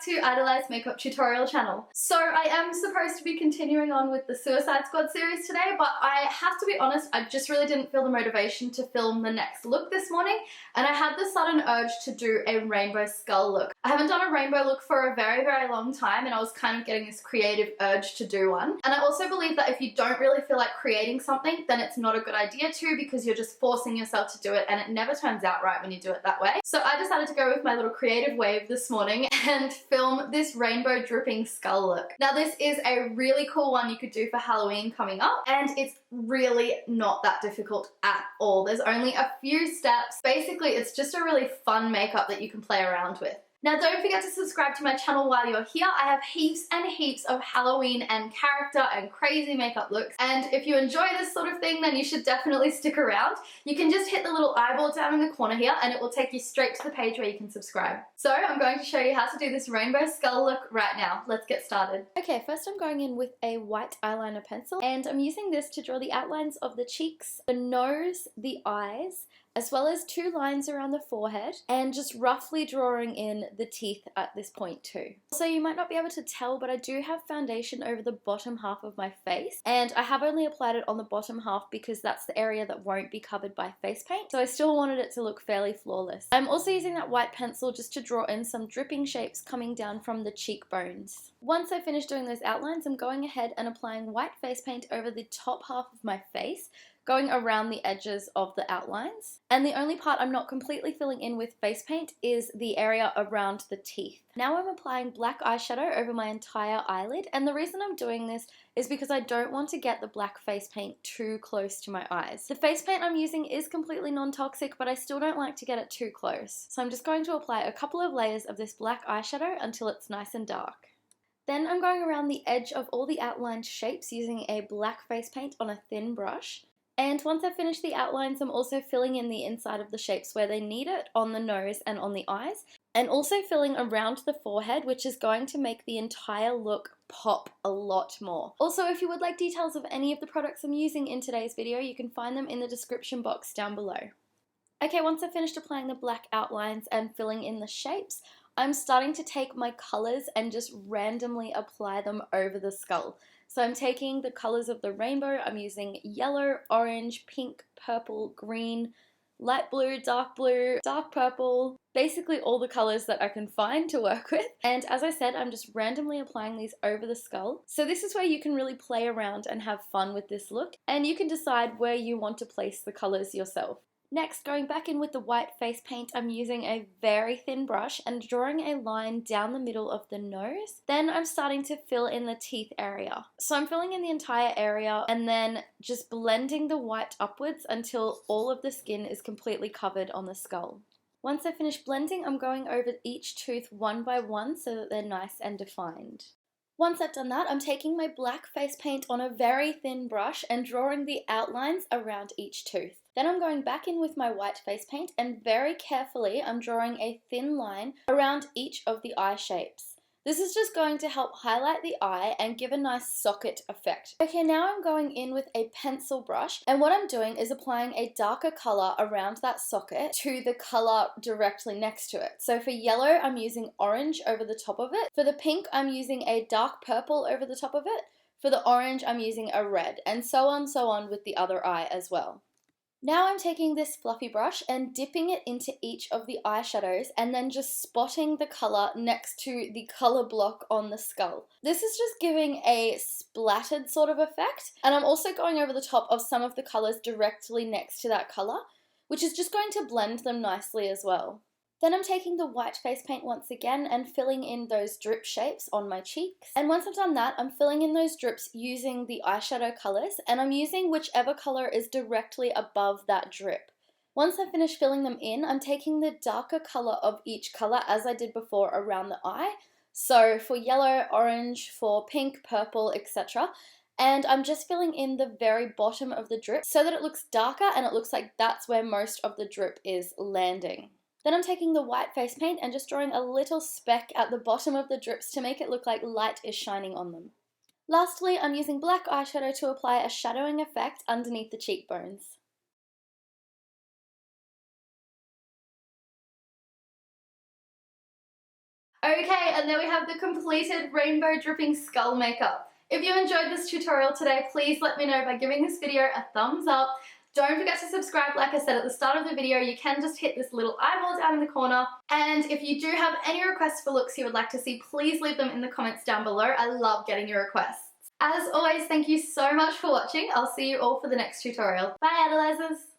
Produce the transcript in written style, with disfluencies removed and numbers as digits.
back to Idolize Makeup tutorial channel. So I am supposed to be continuing on with the Suicide Squad series today, but I have to be honest, I just really didn't feel the motivation to film the next look this morning, and I had the sudden urge to do a rainbow skull look. I haven't done a rainbow look for a very, very long time, and I was kind of getting this creative urge to do one. And I also believe that if you don't really feel like creating something, then it's not a good idea to, because you're just forcing yourself to do it, and it never turns out right when you do it that way. So I decided to go with my little creative wave this morning and film this rainbow dripping skull look. Now this is a really cool one you could do for Halloween coming up, and it's really not that difficult at all. There's only a few steps. Basically, it's just a really fun makeup that you can play around with. Now don't forget to subscribe to my channel while you're here. I have heaps and heaps of Halloween and character and crazy makeup looks, and if you enjoy this sort of thing, then you should definitely stick around. You can just hit the little eyeball down in the corner here and it will take you straight to the page where you can subscribe. So I'm going to show you how to do this rainbow skull look right now. Let's get started. Okay, first I'm going in with a white eyeliner pencil, and I'm using this to draw the outlines of the cheeks, the nose, the eyes, as well as two lines around the forehead, and just roughly drawing in the teeth at this point too. So you might not be able to tell, but I do have foundation over the bottom half of my face, and I have only applied it on the bottom half because that's the area that won't be covered by face paint, so I still wanted it to look fairly flawless. I'm also using that white pencil just to draw in some dripping shapes coming down from the cheekbones. Once I finish doing those outlines, I'm going ahead and applying white face paint over the top half of my face, going around the edges of the outlines. And the only part I'm not completely filling in with face paint is the area around the teeth. Now I'm applying black eyeshadow over my entire eyelid, and the reason I'm doing this is because I don't want to get the black face paint too close to my eyes. The face paint I'm using is completely non-toxic, but I still don't like to get it too close. So I'm just going to apply a couple of layers of this black eyeshadow until it's nice and dark. Then I'm going around the edge of all the outlined shapes using a black face paint on a thin brush. And once I've finished the outlines, I'm also filling in the inside of the shapes where they need it, on the nose and on the eyes, and also filling around the forehead, which is going to make the entire look pop a lot more. Also, if you would like details of any of the products I'm using in today's video, you can find them in the description box down below. Okay, once I've finished applying the black outlines and filling in the shapes, I'm starting to take my colors and just randomly apply them over the skull. So I'm taking the colors of the rainbow. I'm using yellow, orange, pink, purple, green, light blue, dark purple, basically all the colors that I can find to work with. And as I said, I'm just randomly applying these over the skull. So this is where you can really play around and have fun with this look, and you can decide where you want to place the colors yourself. Next, going back in with the white face paint, I'm using a very thin brush and drawing a line down the middle of the nose. Then I'm starting to fill in the teeth area. So I'm filling in the entire area and then just blending the white upwards until all of the skin is completely covered on the skull. Once I finish blending, I'm going over each tooth one by one so that they're nice and defined. Once I've done that, I'm taking my black face paint on a very thin brush and drawing the outlines around each tooth. Then I'm going back in with my white face paint and very carefully I'm drawing a thin line around each of the eye shapes. This is just going to help highlight the eye and give a nice socket effect. Okay, now I'm going in with a pencil brush, and what I'm doing is applying a darker color around that socket to the color directly next to it. So for yellow, I'm using orange over the top of it. For the pink, I'm using a dark purple over the top of it. For the orange, I'm using a red, and so on with the other eye as well. Now I'm taking this fluffy brush and dipping it into each of the eyeshadows and then just spotting the color next to the color block on the skull. This is just giving a splattered sort of effect, and I'm also going over the top of some of the colors directly next to that color, which is just going to blend them nicely as well. Then I'm taking the white face paint once again and filling in those drip shapes on my cheeks. And once I've done that, I'm filling in those drips using the eyeshadow colors, and I'm using whichever color is directly above that drip. Once I finish filling them in, I'm taking the darker color of each color as I did before around the eye. So for yellow, orange, for pink, purple, etc. And I'm just filling in the very bottom of the drip so that it looks darker and it looks like that's where most of the drip is landing. Then I'm taking the white face paint and just drawing a little speck at the bottom of the drips to make it look like light is shining on them. Lastly, I'm using black eyeshadow to apply a shadowing effect underneath the cheekbones. Okay, and there we have the completed rainbow dripping skull makeup. If you enjoyed this tutorial today, please let me know by giving this video a thumbs up. Don't forget to subscribe. Like I said at the start of the video, you can just hit this little eyeball down in the corner. And if you do have any requests for looks you would like to see, please leave them in the comments down below. I love getting your requests. As always, thank you so much for watching. I'll see you all for the next tutorial. Bye, Eyedolizers!